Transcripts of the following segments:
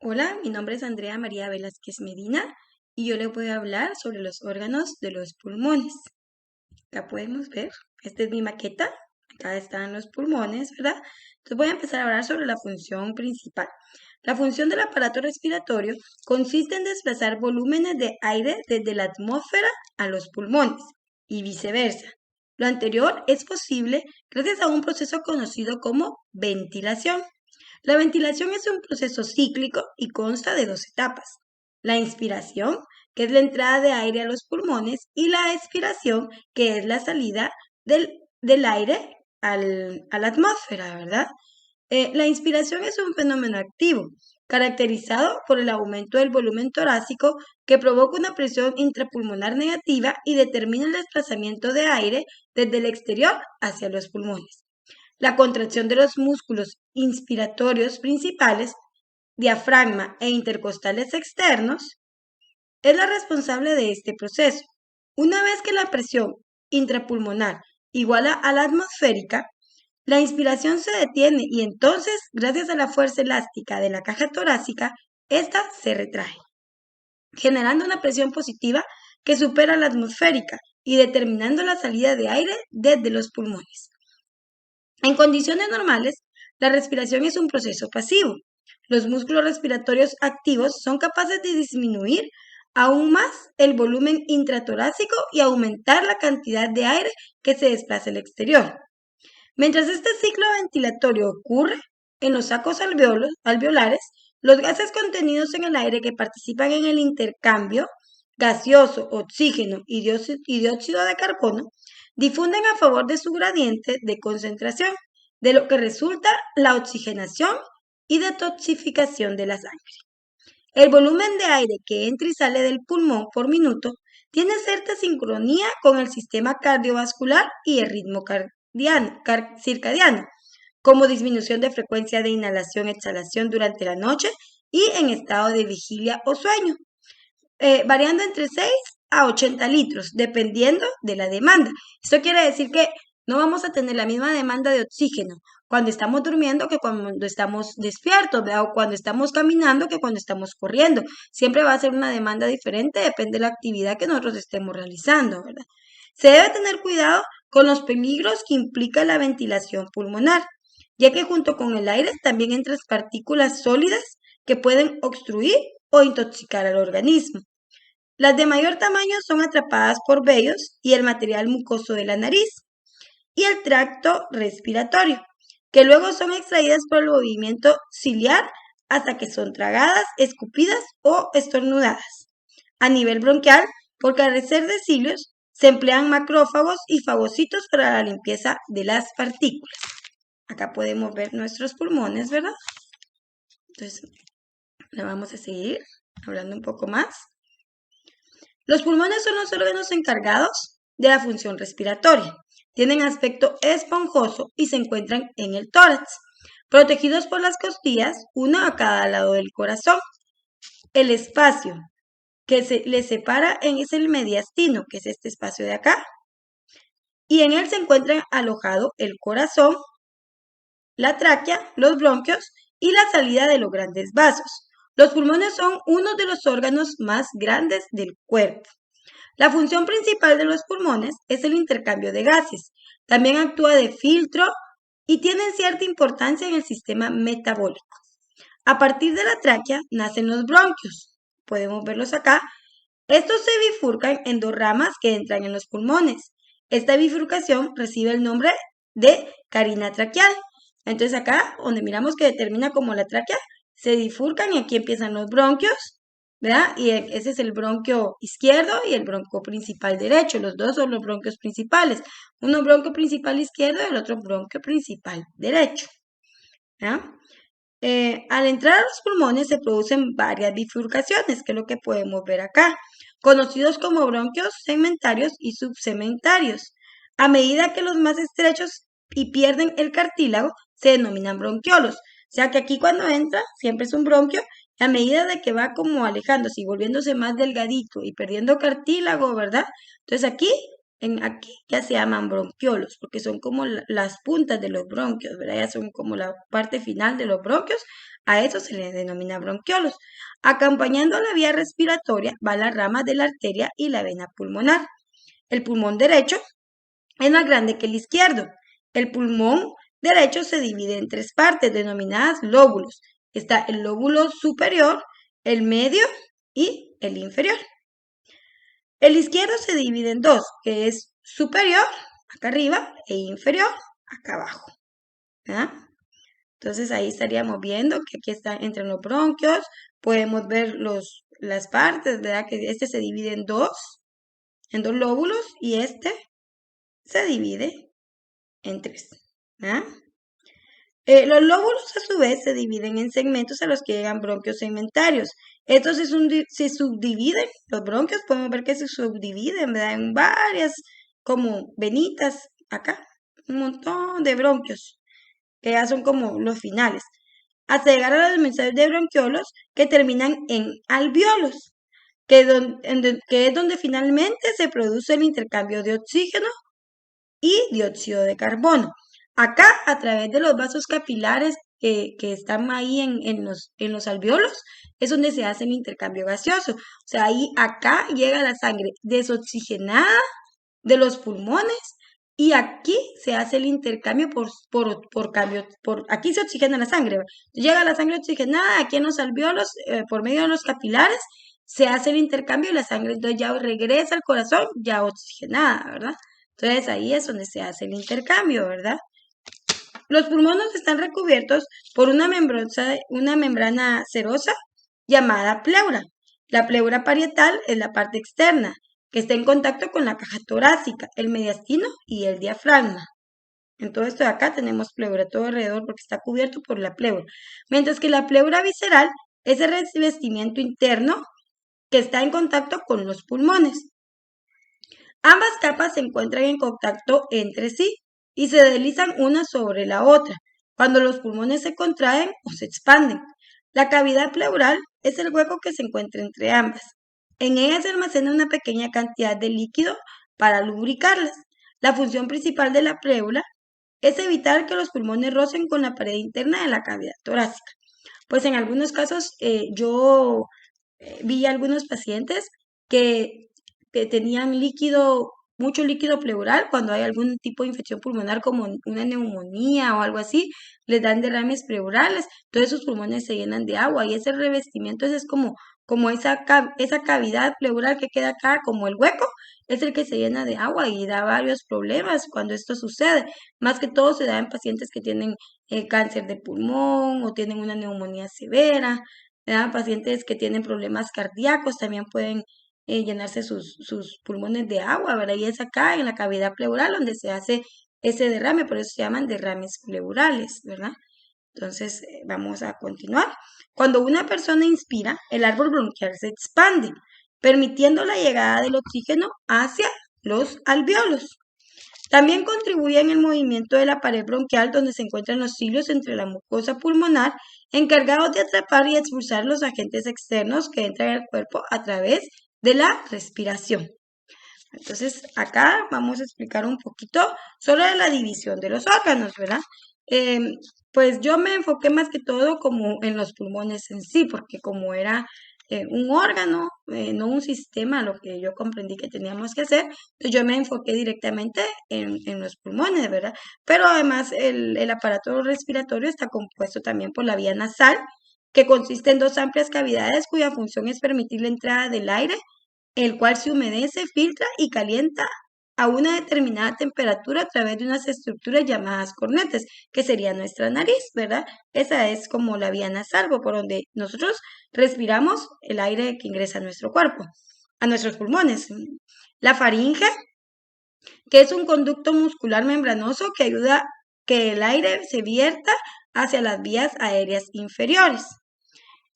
Hola, mi nombre es Andrea María Velázquez Medina y yo le voy a hablar sobre los órganos de los pulmones. Acá podemos ver, esta es mi maqueta, acá están los pulmones, ¿verdad? Entonces voy a empezar a hablar sobre la función principal. La función del aparato respiratorio consiste en desplazar volúmenes de aire desde la atmósfera a los pulmones y viceversa. Lo anterior es posible gracias a un proceso conocido como ventilación. La ventilación es un proceso cíclico y consta de dos etapas. La inspiración, que es la entrada de aire a los pulmones, y la expiración, que es la salida del aire a la atmósfera, ¿verdad? La inspiración es un fenómeno activo, caracterizado por el aumento del volumen torácico que provoca una presión intrapulmonar negativa y determina el desplazamiento de aire desde el exterior hacia los pulmones. La contracción de los músculos inspiratorios principales, diafragma e intercostales externos, es la responsable de este proceso. Una vez que la presión intrapulmonar iguala a la atmosférica, la inspiración se detiene y entonces, gracias a la fuerza elástica de la caja torácica, ésta se retrae, generando una presión positiva que supera la atmosférica y determinando la salida de aire desde los pulmones. En condiciones normales, la respiración es un proceso pasivo. Los músculos respiratorios activos son capaces de disminuir aún más el volumen intratorácico y aumentar la cantidad de aire que se desplaza al exterior. Mientras este ciclo ventilatorio ocurre, en los sacos alveolares, los gases contenidos en el aire que participan en el intercambio gaseoso, oxígeno y dióxido de carbono difunden a favor de su gradiente de concentración, de lo que resulta la oxigenación y detoxificación de la sangre. El volumen de aire que entra y sale del pulmón por minuto tiene cierta sincronía con el sistema cardiovascular y el ritmo circadiano, como disminución de frecuencia de inhalación-exhalación durante la noche y en estado de vigilia o sueño, variando entre 6 a 80 litros, dependiendo de la demanda. Esto quiere decir que no vamos a tener la misma demanda de oxígeno cuando estamos durmiendo que cuando estamos despiertos, ¿verdad? O cuando estamos caminando que cuando estamos corriendo. Siempre va a ser una demanda diferente, depende de la actividad que nosotros estemos realizando, ¿verdad? Se debe tener cuidado con los peligros que implica la ventilación pulmonar, ya que junto con el aire también entran partículas sólidas que pueden obstruir o intoxicar al organismo. Las de mayor tamaño son atrapadas por vellos y el material mucoso de la nariz y el tracto respiratorio, que luego son extraídas por el movimiento ciliar hasta que son tragadas, escupidas o estornudadas. A nivel bronquial, por carecer de cilios, se emplean macrófagos y fagocitos para la limpieza de las partículas. Acá podemos ver nuestros pulmones, ¿verdad? Entonces, le vamos a seguir hablando un poco más. Los pulmones son los órganos encargados de la función respiratoria. Tienen aspecto esponjoso y se encuentran en el tórax, protegidos por las costillas, una a cada lado del corazón. El espacio que les separa es el mediastino, que es este espacio de acá, y en él se encuentra alojado el corazón, la tráquea, los bronquios y la salida de los grandes vasos. Los pulmones son uno de los órganos más grandes del cuerpo. La función principal de los pulmones es el intercambio de gases. También actúa de filtro y tienen cierta importancia en el sistema metabólico. A partir de la tráquea nacen los bronquios. Podemos verlos acá. Estos se bifurcan en dos ramas que entran en los pulmones. Esta bifurcación recibe el nombre de carina traqueal. Entonces acá, donde miramos que determina como la tráquea, se bifurcan y aquí empiezan los bronquios, ¿verdad? Y ese es el bronquio izquierdo y el bronquio principal derecho. Los dos son los bronquios principales. Uno bronquio principal izquierdo y el otro bronquio principal derecho, ¿verdad? Al entrar a los pulmones se producen varias bifurcaciones, que es lo que podemos ver acá, conocidos como bronquios segmentarios y subsegmentarios. A medida que los más estrechos y pierden el cartílago, se denominan bronquiolos. O sea que aquí cuando entra siempre es un bronquio, y a medida de que va como alejándose y volviéndose más delgadito y perdiendo cartílago, ¿verdad? Entonces aquí aquí ya se llaman bronquiolos, porque son como las puntas de los bronquios, ¿verdad? Ya son como la parte final de los bronquios, a eso se les denomina bronquiolos. Acompañando la vía respiratoria va la rama de la arteria y la vena pulmonar. El pulmón derecho es más grande que el izquierdo. El pulmón derecho se divide en tres partes denominadas lóbulos. Está el lóbulo superior, el medio y el inferior. El izquierdo se divide en dos, que es superior, acá arriba, e inferior, acá abajo. ¿Verdad? Entonces ahí estaríamos viendo que aquí está entre los bronquios, podemos ver las partes, ¿verdad? Que este se divide en dos lóbulos y este se divide en tres. ¿Verdad? Los lóbulos a su vez se dividen en segmentos a los que llegan bronquios segmentarios. Estos se subdividen, los bronquios podemos ver que se subdividen, ¿verdad? En varias como venitas acá, un montón de bronquios, que ya son como los finales, hasta llegar a los mensajes de bronquiolos que terminan en alveolos, que es donde finalmente se produce el intercambio de oxígeno y dióxido de carbono. Acá, a través de los vasos capilares que están ahí en los alveolos, es donde se hace el intercambio gaseoso. O sea, ahí acá llega la sangre desoxigenada de los pulmones y aquí se hace el intercambio por cambio, aquí se oxigena la sangre. Llega la sangre oxigenada aquí en los alveolos, por medio de los capilares, se hace el intercambio y la sangre entonces ya regresa al corazón ya oxigenada, ¿verdad? Entonces ahí es donde se hace el intercambio, ¿verdad? Los pulmones están recubiertos por una membrana serosa llamada pleura. La pleura parietal es la parte externa, que está en contacto con la caja torácica, el mediastino y el diafragma. En todo esto de acá tenemos pleura todo alrededor porque está cubierto por la pleura. Mientras que la pleura visceral es el revestimiento interno que está en contacto con los pulmones. Ambas capas se encuentran en contacto entre sí y se deslizan una sobre la otra cuando los pulmones se contraen o se expanden. La cavidad pleural es el hueco que se encuentra entre ambas. En ella se almacena una pequeña cantidad de líquido para lubricarlas. La función principal de la pleura es evitar que los pulmones rocen con la pared interna de la cavidad torácica. Pues en algunos casos yo vi algunos pacientes que, que tenían mucho líquido pleural cuando hay algún tipo de infección pulmonar como una neumonía o algo así, les dan derrames pleurales, todos sus pulmones se llenan de agua y ese revestimiento ese es como esa cavidad pleural que queda acá, como el hueco, es el que se llena de agua y da varios problemas cuando esto sucede. Más que todo se da en pacientes que tienen cáncer de pulmón o tienen una neumonía severa, ¿verdad? Pacientes que tienen problemas cardíacos también pueden llenarse sus pulmones de agua, ¿verdad? Y es acá en la cavidad pleural donde se hace ese derrame, por eso se llaman derrames pleurales, ¿verdad? Entonces, vamos a continuar. Cuando una persona inspira, el árbol bronquial se expande, permitiendo la llegada del oxígeno hacia los alveolos. También contribuye en el movimiento de la pared bronquial donde se encuentran los cilios entre la mucosa pulmonar encargados de atrapar y expulsar los agentes externos que entran al cuerpo a través de la respiración. Entonces, acá vamos a explicar un poquito sobre la división de los órganos, ¿verdad? Pues yo me enfoqué más que todo como en los pulmones en sí, porque como era un órgano, no un sistema, lo que yo comprendí que teníamos que hacer, entonces yo me enfoqué directamente en los pulmones, ¿verdad? Pero además el aparato respiratorio está compuesto también por la vía nasal, que consiste en dos amplias cavidades cuya función es permitir la entrada del aire, el cual se humedece, filtra y calienta a una determinada temperatura a través de unas estructuras llamadas cornetes, que sería nuestra nariz, ¿verdad? Esa es como la vía nasal, por donde nosotros respiramos el aire que ingresa a nuestro cuerpo, a nuestros pulmones. La faringe, que es un conducto muscular membranoso que ayuda que el aire se vierta hacia las vías aéreas inferiores.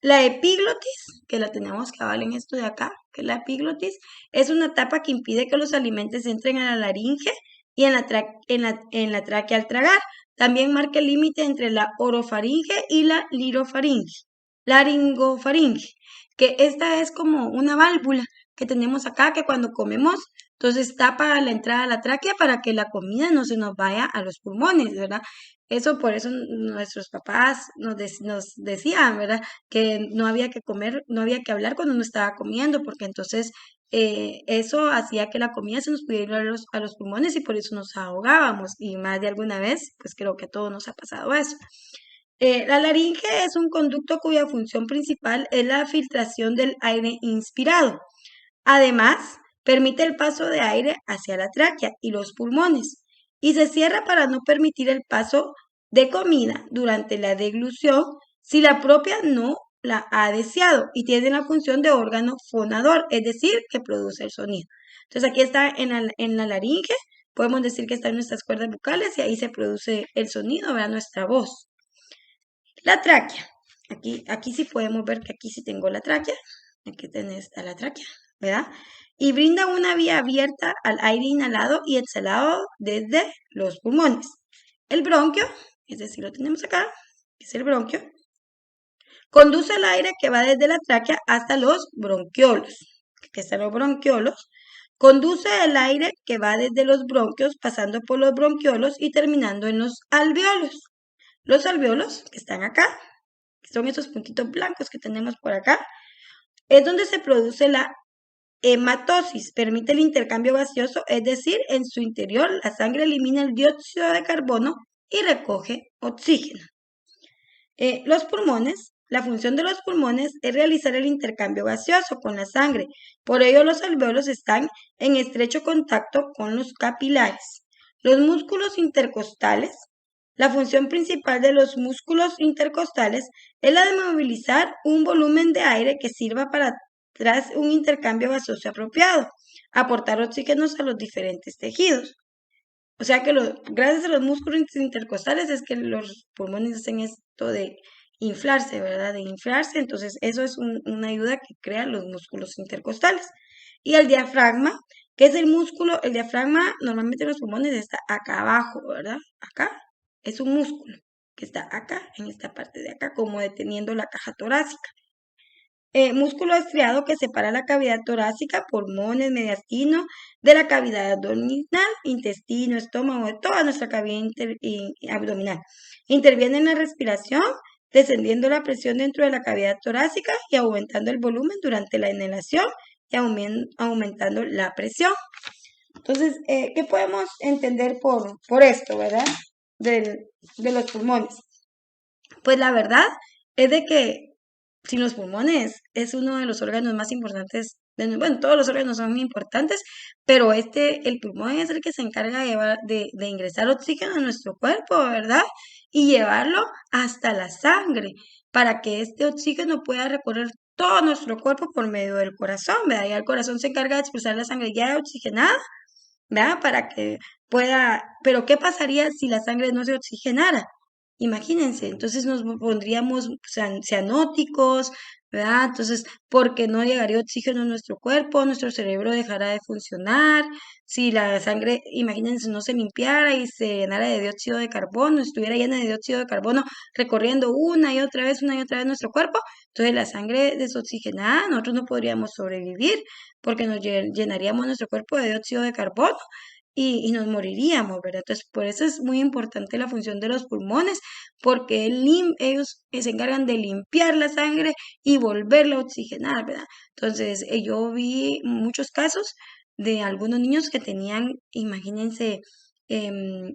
La epiglotis, que la tenemos cabal en esto de acá, que la epiglotis es una tapa que impide que los alimentos entren a la laringe y en la tráquea al tragar. También marca el límite entre la orofaringe y la laringofaringe, que esta es como una válvula que tenemos acá, que cuando comemos, Entonces tapa la entrada a la tráquea para que la comida no se nos vaya a los pulmones, ¿verdad? Eso por eso nuestros papás nos decían, ¿verdad? Que no había que comer, no había que hablar cuando uno estaba comiendo, porque entonces eso hacía que la comida se nos pudiera ir a los pulmones y por eso nos ahogábamos. Y más de alguna vez, pues creo que a todos nos ha pasado eso. La laringe es un conducto cuya función principal es la filtración del aire inspirado. Además, permite el paso de aire hacia la tráquea y los pulmones y se cierra para no permitir el paso de comida durante la deglución si la propia no la ha deseado y tiene la función de órgano fonador, es decir, que produce el sonido. Entonces aquí está en la laringe, podemos decir que están nuestras cuerdas vocales y ahí se produce el sonido, ¿verdad? Nuestra voz. La tráquea. Aquí sí podemos ver que aquí sí tengo la tráquea. Aquí tenés a la tráquea, ¿verdad? Y brinda una vía abierta al aire inhalado y exhalado desde los pulmones. El bronquio, es decir, lo tenemos acá, es el bronquio, conduce el aire que va desde la tráquea hasta los bronquiolos. Aquí están los bronquiolos. Conduce el aire que va desde los bronquios, pasando por los bronquiolos y terminando en los alveolos. Los alveolos, que están acá, que son esos puntitos blancos que tenemos por acá, es donde se produce la hematosis, permite el intercambio gaseoso, es decir, en su interior la sangre elimina el dióxido de carbono y recoge oxígeno. Los pulmones, la función de los pulmones es realizar el intercambio gaseoso con la sangre, por ello los alveolos están en estrecho contacto con los capilares. Los músculos intercostales, la función principal de los músculos intercostales es la de movilizar un volumen de aire que sirva para tras un intercambio gaseoso apropiado, aportar oxígenos a los diferentes tejidos. O sea que gracias a los músculos intercostales es que los pulmones hacen esto de inflarse, ¿verdad? De inflarse. Entonces, eso es una ayuda que crean los músculos intercostales. Y el diafragma, que es el músculo, el diafragma normalmente en los pulmones está acá abajo, ¿verdad? Acá es un músculo que está acá, en esta parte de acá, como deteniendo la caja torácica. Músculo estriado que separa la cavidad torácica, pulmones, mediastino, de la cavidad abdominal, intestino, estómago, de toda nuestra cavidad abdominal. Interviene en la respiración, descendiendo la presión dentro de la cavidad torácica y aumentando el volumen durante la inhalación y aumentando la presión. Entonces, ¿qué podemos entender por esto, verdad? De los pulmones. Pues la verdad es de que sin los pulmones es uno de los órganos más importantes. Bueno, todos los órganos son muy importantes, pero el pulmón es el que se encarga de ingresar oxígeno a nuestro cuerpo, ¿verdad? Y llevarlo hasta la sangre para que este oxígeno pueda recorrer todo nuestro cuerpo por medio del corazón, ¿verdad? Y el corazón se encarga de expulsar la sangre ya oxigenada, ¿verdad? Para que pueda, pero ¿qué pasaría si la sangre no se oxigenara? Imagínense, entonces nos pondríamos cianóticos, ¿verdad? Entonces, porque no llegaría oxígeno a nuestro cuerpo, nuestro cerebro dejará de funcionar. Si la sangre, imagínense, no se limpiara y se llenara de dióxido de carbono, estuviera llena de dióxido de carbono recorriendo una y otra vez nuestro cuerpo, entonces la sangre desoxigenada, nosotros no podríamos sobrevivir porque nos llenaríamos nuestro cuerpo de dióxido de carbono y nos moriríamos, ¿verdad? Entonces, por eso es muy importante la función de los pulmones, porque ellos se encargan de limpiar la sangre y volverla a oxigenar, ¿verdad? Entonces, yo vi muchos casos de algunos niños que tenían, imagínense,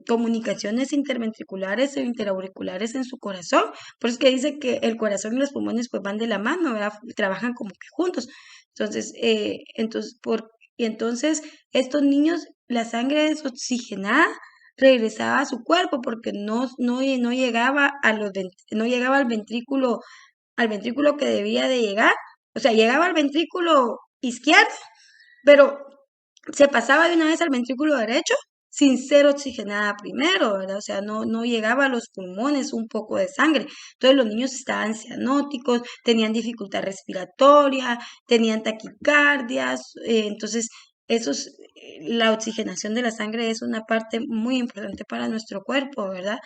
comunicaciones interventriculares o interauriculares en su corazón. Por eso es que dice que el corazón y los pulmones pues van de la mano, ¿verdad? Trabajan como que juntos. Entonces, y entonces estos niños, la sangre desoxigenada regresaba a su cuerpo porque no llegaba no llegaba al ventrículo que debía de llegar. O sea, llegaba al ventrículo izquierdo, pero se pasaba de una vez al ventrículo derecho sin ser oxigenada primero, ¿verdad? O sea, no llegaba a los pulmones un poco de sangre. Entonces los niños estaban cianóticos, tenían dificultad respiratoria, tenían taquicardias, entonces la oxigenación de la sangre es una parte muy importante para nuestro cuerpo, ¿verdad?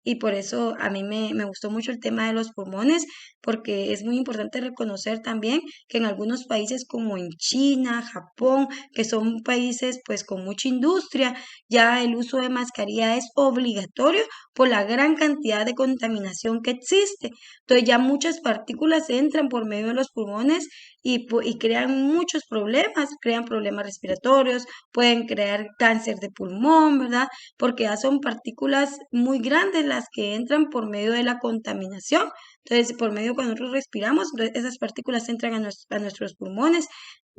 y por eso a mí me gustó mucho el tema de los pulmones, porque es muy importante reconocer también que en algunos países como en China, Japón, que son países pues con mucha industria, ya el uso de mascarilla es obligatorio por la gran cantidad de contaminación que existe. Entonces ya muchas partículas entran por medio de los pulmones y crean muchos problemas, crean problemas respiratorios, pueden crear cáncer de pulmón, ¿verdad? Porque ya son partículas muy grandes las que entran por medio de la contaminación. Entonces, por medio cuando nosotros respiramos, esas partículas entran a nuestros pulmones.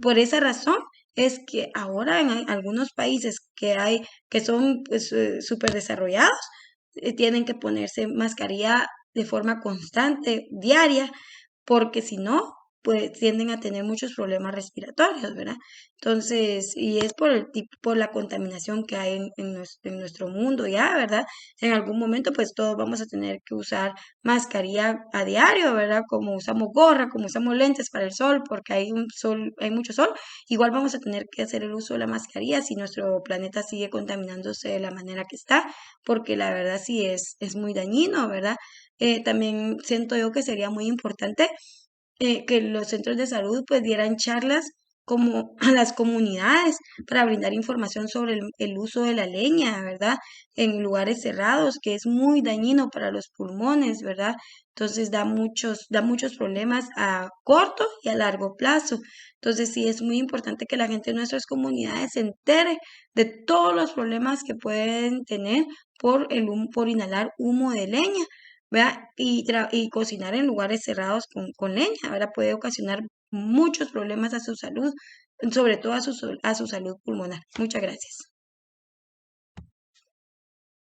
Por esa razón es que ahora en algunos países que son pues, súper desarrollados, tienen que ponerse mascarilla de forma constante, diaria, porque si no, pues tienden a tener muchos problemas respiratorios, ¿verdad? Entonces, y es por el tipo, por la contaminación que hay en nuestro mundo ya, ¿verdad? En algún momento, pues todos vamos a tener que usar mascarilla a diario, ¿verdad? Como usamos gorra, como usamos lentes para el sol, porque hay un sol, hay mucho sol, igual vamos a tener que hacer el uso de la mascarilla si nuestro planeta sigue contaminándose de la manera que está, porque la verdad sí es muy dañino, ¿verdad? También siento yo que sería muy importante que los centros de salud pues dieran charlas como a las comunidades para brindar información sobre el uso de la leña, ¿verdad? En lugares cerrados, que es muy dañino para los pulmones, ¿verdad? Entonces da muchos problemas a corto y a largo plazo. Entonces sí es muy importante que la gente de nuestras comunidades se entere de todos los problemas que pueden tener por inhalar humo de leña. ¿Verdad? Y cocinar en lugares cerrados con leña, ¿verdad? Puede ocasionar muchos problemas a su salud, sobre todo a su salud pulmonar. Muchas gracias.